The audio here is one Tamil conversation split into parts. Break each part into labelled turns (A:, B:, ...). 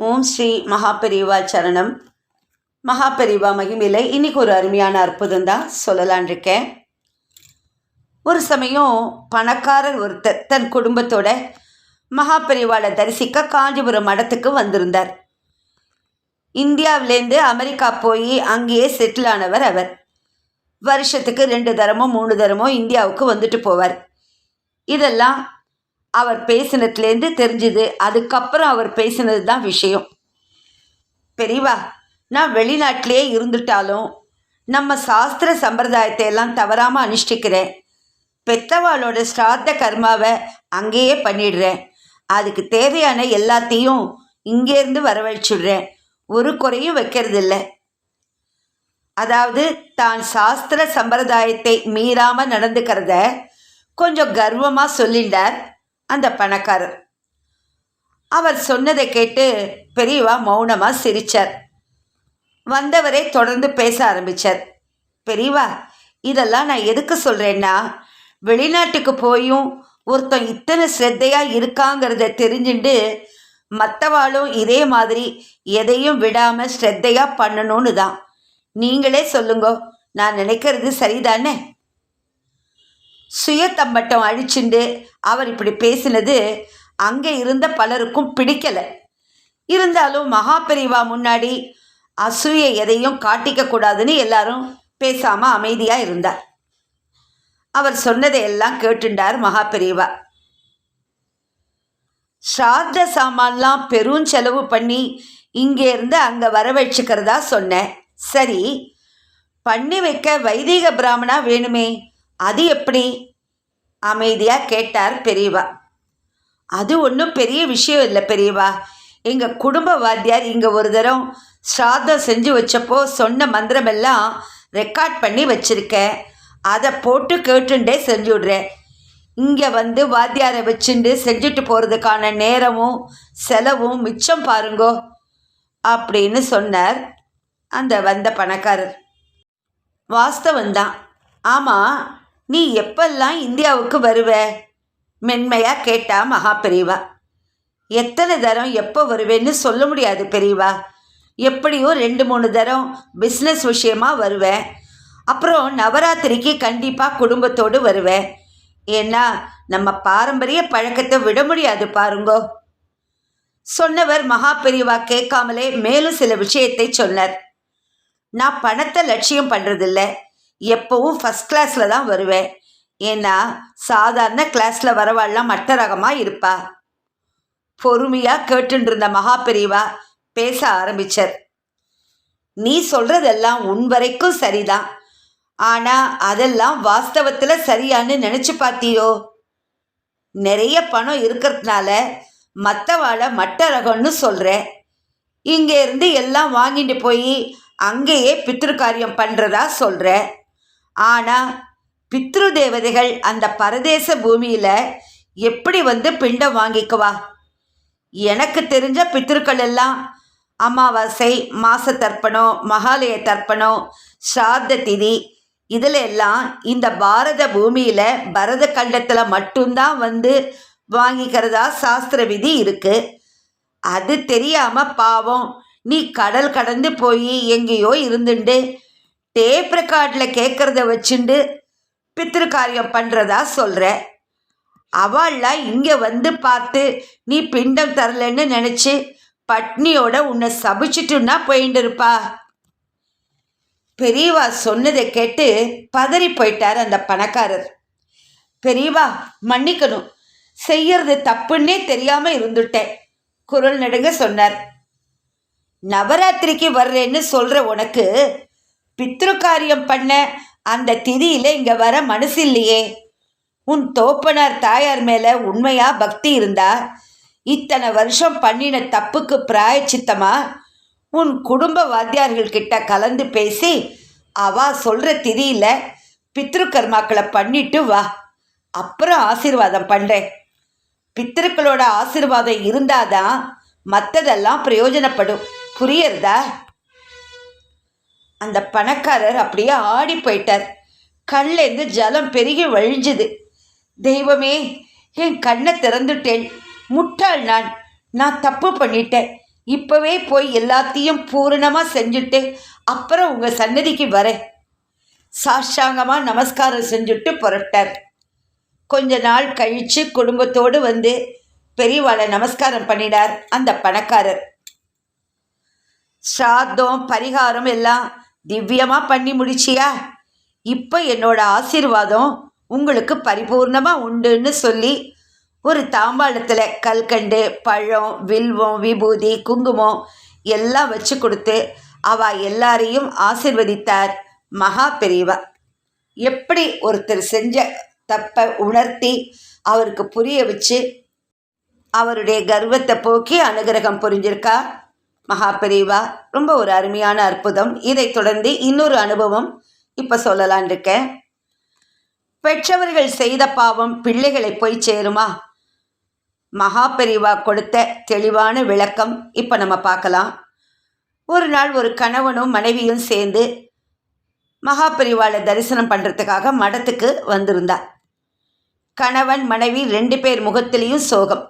A: ஓம் ஸ்ரீ மகாபெரிவா சரணம். மகாபெரிவா மகிமையில இன்னைக்கு ஒரு அருமையான அற்புதம் தான் சொல்லலான் இருக்கேன். ஒரு சமயம் பணக்காரர் ஒருத்தர் தன் குடும்பத்தோட மகாபெரிவாளை தரிசிக்க காஞ்சிபுரம் மடத்துக்கு வந்திருந்தார். இந்தியாவிலேருந்து அமெரிக்கா போய் அங்கேயே செட்டில் ஆனவர் அவர். வருஷத்துக்கு 2 தரமோ 3 தரமோ இந்தியாவுக்கு வந்துட்டு போவார். இதெல்லாம் அவர் பேசினதுலேருந்து தெரிஞ்சுது. அதுக்கப்புறம் அவர் பேசினது தான் விஷயம். பெரியவா, நான் வெளிநாட்டிலே இருந்துட்டாலும் நம்ம சாஸ்திர சம்பிரதாயத்தை எல்லாம் தவறாமல் அனுஷ்டிக்கிறேன். பெத்தவாளோட ஸ்ராத்த கர்மாவை அங்கேயே பண்ணிடுறேன். அதுக்கு தேவையான எல்லாத்தையும் இங்கேருந்து வரவழைச்சிடுறேன். ஒரு குறையும் வைக்கிறதில்ல. அதாவது தான் சாஸ்திர சம்பிரதாயத்தை மீறாமல் நடந்துக்கிறத கொஞ்சம் கர்வமாக சொல்லிட்டார் அந்த பணக்காரர். அவர் சொன்னதை கேட்டு பெரியவா மௌனமாக சிரித்தார். வந்தவரே தொடர்ந்து பேச ஆரம்பித்தார். பெரியவா, இதெல்லாம் நான் எதுக்கு சொல்கிறேன்னா, வெளிநாட்டுக்கு போயும் ஒருத்தன் இத்தனை ஸ்ரத்தையாக இருக்காங்கிறத தெரிஞ்சுட்டு மற்றவாளும் இதே மாதிரி எதையும் விடாமல் ஸ்ரத்தையாக பண்ணணும்னு தான். நீங்களே சொல்லுங்க, நான் நினைக்கிறது சரிதானே? சுயத்தம்பட்டம் அழிச்சுண்டு அவர் இப்படி பேசினது அங்கே இருந்த பலருக்கும் பிடிக்கலை. இருந்தாலும் மகாபெரிவா முன்னாடி அசூயை எதையும் காட்டிக்கக்கூடாதுன்னு எல்லாரும் பேசாமல் அமைதியாக இருந்தார். அவர் சொன்னதை எல்லாம் கேட்டுண்டார் மகாபெரிவா. ஸ்ராத்த சாமான்லாம் பெரும் செலவு பண்ணி இங்கேருந்து அங்கே வரவழைச்சிக்கிறதா சொன்னேன். சரி, பண்ணி வைக்க வைதிக பிராமணா வேணுமே, அது எப்படி? அமைதியாக கேட்டார் பெரியவா. அது ஒன்றும் பெரிய விஷயம் இல்லை பெரியவா. எங்கள் குடும்ப வாத்தியார் இங்கே ஒரு தரம் ஸ்ராத்தம் செஞ்சு வச்சப்போ சொன்ன மந்திரமெல்லாம் ரெக்கார்ட் பண்ணி வச்சுருக்கேன். அதை போட்டு கேட்டுண்டே செஞ்சு விட்றேன். இங்கே வந்து வாத்தியாரை வச்சுண்டு செஞ்சுட்டு போகிறதுக்கான நேரமும் செலவும் மிச்சம் பாருங்கோ அப்படின்னு சொன்னார் அந்த வந்த பணக்காரர். வாஸ்தவந்தான். ஆமாம், நீ எப்பெல்லாம் இந்தியாவுக்கு வருவ? மென்மையாக கேட்டா மகாபெரிவா. எத்தனை தரம் எப்போ வருவேன்னு சொல்ல முடியாது பெரியவா. எப்படியோ 2-3 தரம் பிஸ்னஸ் விஷயமாக வருவேன். அப்புறம் நவராத்திரிக்கு கண்டிப்பாக குடும்பத்தோடு வருவேன். ஏன்னா நம்ம பாரம்பரிய பழக்கத்தை விட முடியாது பாருங்கோ. சொன்னவர் மகாபெரிவா கேட்காமலே மேலும் சில விஷயத்தை சொன்னார். நான் பணத்தை லட்சியம் பண்ணுறதில்ல. எப்போவும் ஃபஸ்ட் கிளாஸில் தான் வருவேன். ஏன்னா சாதாரண கிளாஸில் வரவாள்லாம் மட்ட ரகமாக இருப்பா. பொறுமையாக கேட்டுருந்த மகாபெரிவா பேச ஆரம்பித்தார். நீ சொல்கிறதெல்லாம் உன் வரைக்கும் சரிதான். ஆனால் அதெல்லாம் வாஸ்தவத்தில் சரியான்னு நினச்சி பார்த்தியோ? நிறைய பணம் இருக்கிறதுனால மற்றவாளை மட்ட ரகம்னு சொல்கிறேன். இங்கேருந்து எல்லாம் வாங்கிட்டு போய் அங்கேயே பித்ருக்காரியம் பண்ணுறதா சொல்கிறேன். ஆனால் பித்ரு தேவதைகள் அந்த பரதேச பூமியில் எப்படி வந்து பிண்டம் வாங்கிக்குவா? எனக்கு தெரிஞ்ச பித்ருக்கள் எல்லாம் அமாவாசை, மாச தர்ப்பணம், மகாலய தர்ப்பணம், ஸ்ராத்த திதி, இதில் எல்லாம் இந்த பாரத பூமியில் பரத கண்டத்தில் மட்டும்தான் வந்து வாங்கிக்கிறதா சாஸ்திர விதி இருக்குது. அது தெரியாமல் பாவம் நீ கடல் கடந்து போய் எங்கேயோ இருந்துண்டு டேப் ரெக்கார்டில் கேட்குறத வச்சுண்டு பித்ருக்காரியம் பண்ணுறதா சொல்கிற. அவள்லாம் இங்கே வந்து பார்த்து நீ பிண்டம் தரலன்னு நினச்சி பட்னியோட உன்னை சபிச்சுட்டுன்னா போயிட்டு இருப்பா. பெரியவா சொன்னதை கேட்டு பதறி போயிட்டார் அந்த பணக்காரர். பெரியவா, மன்னிக்கணும், செய்யறது தப்புன்னே தெரியாமல் இருந்துட்டேன், குரல் நடுங்க சொன்னார். நவராத்திரிக்கு வர்றேன்னு சொல்கிற உனக்கு பித்ருக்காரியம் பண்ண அந்த திதியில் இங்கே வர மனசு இல்லையே? உன் தோப்பனார் தாயார் மேலே உண்மையாக பக்தி இருந்தா இத்தனை வருஷம் பண்ணின தப்புக்கு பிராயச்சித்தமாக உன் குடும்ப வாத்தியார்கள்கிட்ட கலந்து பேசி அவா சொல்கிற திதியில் பித்ருக்கர்மாக்களை பண்ணிட்டு வா. அப்புறம் ஆசீர்வாதம் பண்ணுறேன். பித்ருக்களோட ஆசீர்வாதம் இருந்தாதான் மற்றதெல்லாம் பிரயோஜனப்படும். புரியறதா? அந்த பணக்காரர் அப்படியே ஆடி போயிட்டார். கண்லேருந்து ஜலம் பெருகி வழிஞ்சுது. தெய்வமே, என் கண்ணை திறந்துட்டேன். முட்டாள் நான் தப்பு பண்ணிட்டேன். இப்போவே போய் எல்லாத்தையும் பூரணமாக செஞ்சுட்டு அப்புறம் உங்கள் சன்னதிக்கு வரேன். சாஷ்டாங்கமாக நமஸ்காரம் செஞ்சுட்டு புறப்பட்டார். கொஞ்ச நாள் கழித்து குடும்பத்தோடு வந்து பெரியவாளை நமஸ்காரம் பண்ணினார் அந்த பணக்காரர். ஸ்ராத்தம் பரிகாரம் எல்லாம் திவ்யமாக பண்ணி முடிச்சியா? இப்போ என்னோட ஆசீர்வாதம் உங்களுக்கு பரிபூர்ணமாக உண்டுன்னு சொல்லி ஒரு தாம்பாளத்தில் கல்கண்டு, பழம், வில்வம், விபூதி, குங்குமம் எல்லாம் வச்சு கொடுத்து எல்லாரையும் ஆசீர்வதித்தார் மகா பெரியவா. எப்படி ஒருத்தர் செஞ்ச தப்பை உணர்த்தி அவருக்கு புரிய வச்சு அவருடைய கர்வத்தை போக்கி அனுகிரகம் புரிஞ்சிருக்கா மகா பெரியவா. ரொம்ப ஒரு அருமையான அற்புதம். இதை தொடர்ந்து இன்னொரு அனுபவம் இப்போ சொல்லலான் இருக்கேன். பெற்றவர்கள் செய்த பாவம் பிள்ளைகளை போய் சேருமா? மகா பெரியவா கொடுத்த தெளிவான விளக்கம் இப்போ நம்ம பார்க்கலாம். ஒரு நாள் ஒரு கணவனும் மனைவியும் சேர்ந்து மகா பெரியவாளை தரிசனம் பண்ணுறதுக்காக மடத்துக்கு வந்திருந்தார். கணவன் மனைவி 2 பேர் முகத்திலையும் சோகம்.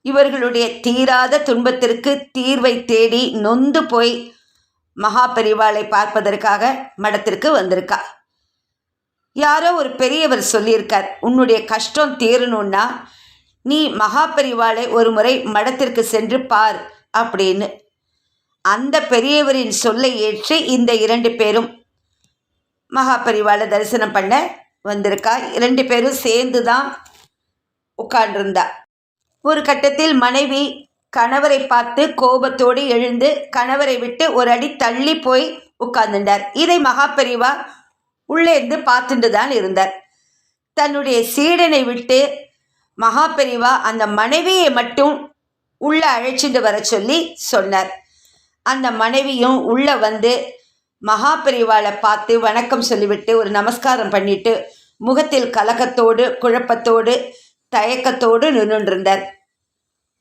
A: இவர்களுடைய தீராத துன்பத்திற்கு தீர்வை தேடி நொந்து போய் மகா பெரியவாளை பார்ப்பதற்காக மடத்திற்கு வந்திருக்கா. யாரோ ஒரு பெரியவர் சொல்லியிருக்கார், உன்னுடைய கஷ்டம் தீரணும்னா நீ மகா பெரியவாளை ஒரு முறை மடத்திற்கு சென்று பார் அப்படின்னு. அந்த பெரியவரின் சொல்லை ஏற்று இந்த 2 பேரும் மகா பெரியவாளை தரிசனம் பண்ண வந்திருக்கா. 2 பேரும் சேர்ந்து தான் உட்காண்டிருந்தா. ஒரு கட்டத்தில் மனைவி கணவரை பார்த்து கோபத்தோடு எழுந்து கணவரை விட்டு ஒரு அடி தள்ளி போய் உட்கார்ந்துட்டார். இதை மகா பெரியவா உள்ளே இருந்து பார்த்துட்டு தான் இருந்தார். தன்னுடைய சீடனை விட்டு மகா பெரியவா அந்த மனைவியை மட்டும் உள்ளே அழைச்சிட்டு வர சொல்லி சொன்னார். அந்த மனைவியும் உள்ளே வந்து மகா பெரியவாளை பார்த்து வணக்கம் சொல்லிவிட்டு ஒரு நமஸ்காரம் பண்ணிட்டு முகத்தில் கலக்கத்தோடு குழப்பத்தோடு தயக்கத்தோடு நின்றுண்டிருந்தார்.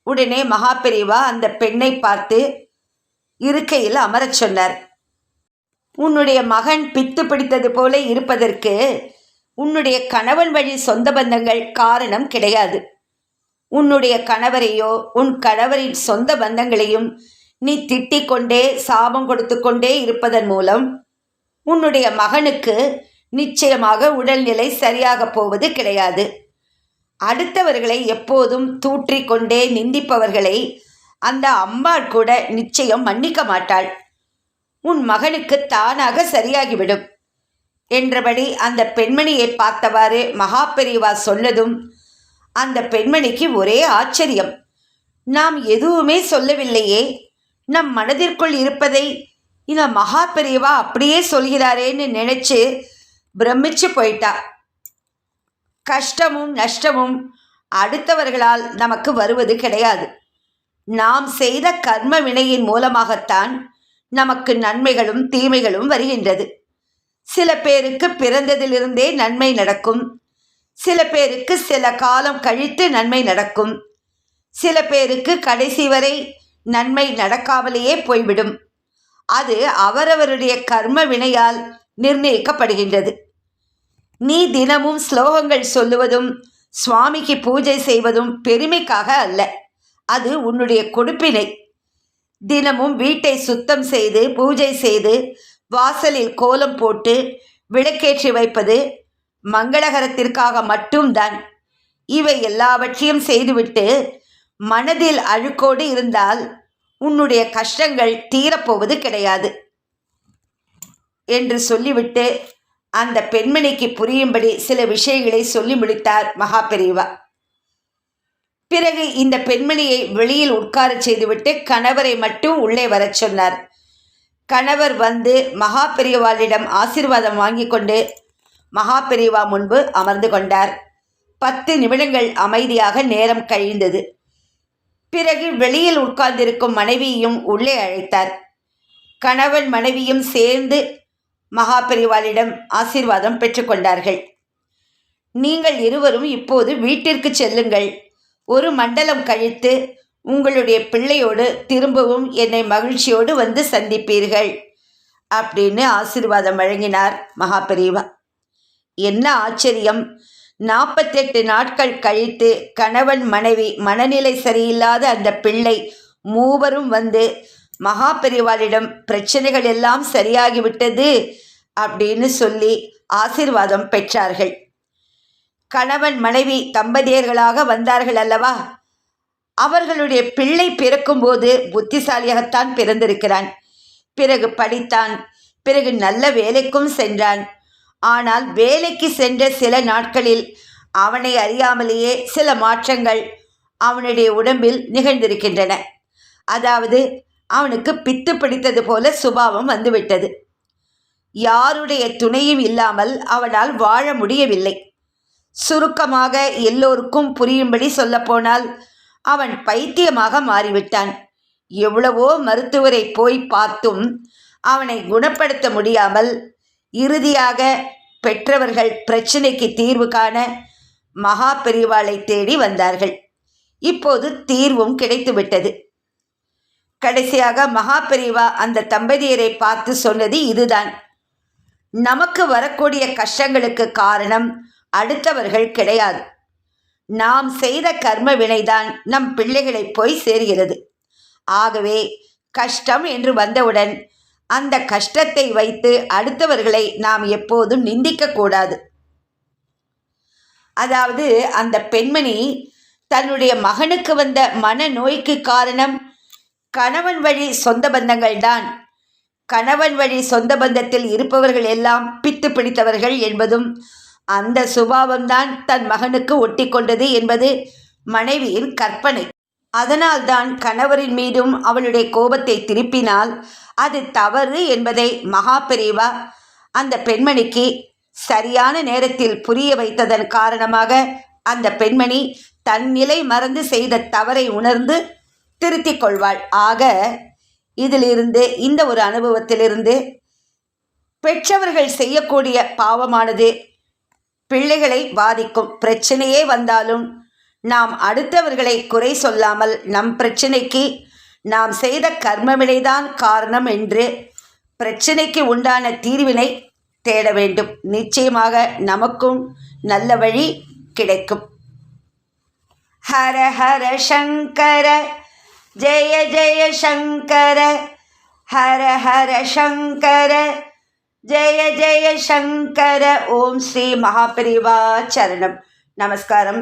A: உடனே மகா பெரியவா அந்த பெண்ணை பார்த்து இருக்கையில் அமரச் சொன்னார். உன்னுடைய மகன் பித்து பிடித்தது போல இருப்பதற்கு உன்னுடைய கணவன் வழி சொந்த பந்தங்கள் காரணம் கிடையாது. உன்னுடைய கணவரையோ உன் கணவரின் சொந்த பந்தங்களையும் நீ திட்டிக் கொண்டே சாபம் கொடுத்து கொண்டே இருப்பதன் மூலம் உன்னுடைய மகனுக்கு நிச்சயமாக உடல்நிலை சரியாக போவது கிடையாது. அடுத்தவர்களை எப்போதும் தூற்றிக்கொண்டே நிந்திப்பவர்களை அந்த அம்பாள் கூட நிச்சயம் மன்னிக்க மாட்டாள். உன் மகனுக்கு தானாக சரியாகிவிடும் என்றபடி அந்த பெண்மணியை பார்த்தவாறு மகா பெரியவா சொன்னதும் அந்த பெண்மணிக்கு ஒரே ஆச்சரியம். நாம் எதுவுமே சொல்லவில்லையே, நம் மனதிற்குள் இருப்பதை இந்த மகா பெரியவா அப்படியே சொல்கிறாரேன்னு நினைச்சு பிரமிச்சு போயிட்டா. கஷ்டமும் நஷ்டமும் அடுத்தவர்களால் நமக்கு வருவது கிடையாது. நாம் செய்த கர்ம வினையின் மூலமாகத்தான் நமக்கு நன்மைகளும் தீமைகளும் வருகின்றது. சில பேருக்கு பிறந்ததிலிருந்தே நன்மை நடக்கும், சில பேருக்கு சில காலம் கழித்து நன்மை நடக்கும், சில பேருக்கு கடைசி வரை நன்மை நடக்காமலேயே போய்விடும். அது அவரவருடைய கர்ம வினையால் நிர்ணயிக்கப்படுகின்றது. நீ தினமும் ஸ்லோகங்கள் சொல்லுவதும் சுவாமிக்கு பூஜை செய்வதும் பெருமைக்காக அல்ல, அது உன்னுடைய கொடுப்பினை. தினமும் வீட்டை சுத்தம் செய்து பூஜை செய்து வாசலில் கோலம் போட்டு விளக்கேற்றி வைப்பது மங்களகரத்திற்காக மட்டும்தான். இவை எல்லாவற்றையும் செய்துவிட்டு மனதில் அழுக்கோடு இருந்தால் உன்னுடைய கஷ்டங்கள் தீரப்போவது கிடையாது என்று சொல்லிவிட்டு அந்த பெண்மணிக்கு புரியும்படி சில விஷயங்களை சொல்லி முடித்தார் மகா பெரியவா. பிறகு இந்த பெண்மணியை வெளியில் உட்காரச் செய்துவிட்டு கணவரை மட்டும் உள்ளே வரச் சொன்னார். கணவர் வந்து மகா பெரியவாளிடம் ஆசீர்வாதம் வாங்கி கொண்டு மகா பெரியவா முன்பு அமர்ந்து கொண்டார். 10 நிமிடங்கள் அமைதியாக நேரம் கழிந்தது. பிறகு வெளியில் உட்கார்ந்திருக்கும் மனைவியையும் உள்ளே அழைத்தார். கணவன் மனைவியும் சேர்ந்து மகா பெரியவாளிடம் ஆசீர்வாதம் பெற்றுக்கொண்டார்கள். நீங்கள் இருவரும் இப்போது வீட்டிற்கு செல்லுங்கள். ஒரு மண்டலம் கழித்து உங்களுடைய பிள்ளையோடு திரும்பவும் என்னை மகிழ்ச்சியோடு வந்து சந்திப்பீர்கள் அப்படின்னு ஆசீர்வாதம் வழங்கினார் மகா பெரியவா. என்ன ஆச்சரியம்! 48 நாட்கள் கழித்து கணவன் மனைவி மனநிலை சரியில்லாத அந்த பிள்ளை மூவரும் வந்து மகா பெரியவாளிடம் பிரச்சனைகள் எல்லாம் சரியாகிவிட்டது அப்படின்னு சொல்லி ஆசீர்வாதம் பெற்றார்கள். கணவன் மனைவி தம்பதியர்களாக வந்தார்கள் அல்லவா? அவர்களுடைய பிள்ளை பிறக்கும்போது புத்திசாலியாகத்தான் பிறந்திருக்கிறான். பிறகு படித்தான், பிறகு நல்ல வேலைக்கும் சென்றான். ஆனால் வேலைக்கு சென்ற சில நாட்களில் அவனை அறியாமலேயே சில மாற்றங்கள் அவனுடைய உடம்பில் நிகழ்ந்திருக்கின்றன. அதாவது அவனுக்கு பித்து பிடித்தது போல சுபாவம் வந்துவிட்டது. யாருடைய துணையும் இல்லாமல் அவனால் வாழ முடியவில்லை. சுருக்கமாக எல்லோருக்கும் புரியும்படி சொல்லப்போனால் அவன் பைத்தியமாக மாறிவிட்டான். எவ்வளவோ மருத்துவரை போய் பார்த்தும் அவனை குணப்படுத்த முடியாமல் இறுதியாக பெற்றவர்கள் பிரச்சனைக்கு தீர்வு காண மகா பெரியவாளை தேடி வந்தார்கள். இப்போது தீர்வும் கிடைத்துவிட்டது. கடைசியாக மகா பெரியவா அந்த தம்பதியரை பார்த்து சொன்னது இதுதான்: நமக்கு வரக்கூடிய கஷ்டங்களுக்கு காரணம் அடுத்தவர்கள் கிடையாது. நாம் செய்த கர்ம வினைதான் நம் பிள்ளைகளை போய் சேர்கிறது. ஆகவே கஷ்டம் என்று வந்தவுடன் அந்த கஷ்டத்தை வைத்து அடுத்தவர்களை நாம் எப்போதும் நிந்திக்கக்கூடாது. அதாவது அந்த பெண்மணி தன்னுடைய மகனுக்கு வந்த மனநோய்க்கு காரணம் கணவன் வழி சொந்த பந்தங்கள் தான். கணவன் வழி சொந்த பந்தத்தில் இருப்பவர்கள் எல்லாம் பித்து பிடித்தவர்கள் என்பதும் அந்த சுபாவம்தான் தன் மகனுக்கு ஒட்டி கொண்டது என்பது மனைவியின் கற்பனை. அதனால்தான் கணவரின் மீதும் அவளுடைய கோபத்தை திருப்பினால் அது தவறு என்பதை மகா பெரியவா அந்த பெண்மணிக்கு சரியான நேரத்தில் புரிய வைத்ததன் காரணமாக அந்த பெண்மணி தன் நிலை மறந்து செய்த தவறை உணர்ந்து திருத்திக் கொள்வாள். ஆக இதிலிருந்து, இந்த ஒரு அனுபவத்திலிருந்து, பெற்றவர்கள் செய்யக்கூடிய பாவமானது பிள்ளைகளை பாதிக்கும். பிரச்சனையே வந்தாலும் நாம் அடுத்தவர்களை குறை சொல்லாமல் நம் பிரச்சனைக்கு நாம் செய்த கர்மவினைதான் காரணம் என்று பிரச்சனைக்கு உண்டான தீர்வினை தேட வேண்டும். நிச்சயமாக நமக்கும் நல்ல வழி கிடைக்கும். ஹர ஹர சங்கர ஜெய ஜெய சங்கர, ஹர ஹர சங்கர ஜெய ஜெய சங்கர. ஓம் ஸ்ரீ மகாபெரிவா சரணம். நமஸ்காரம்.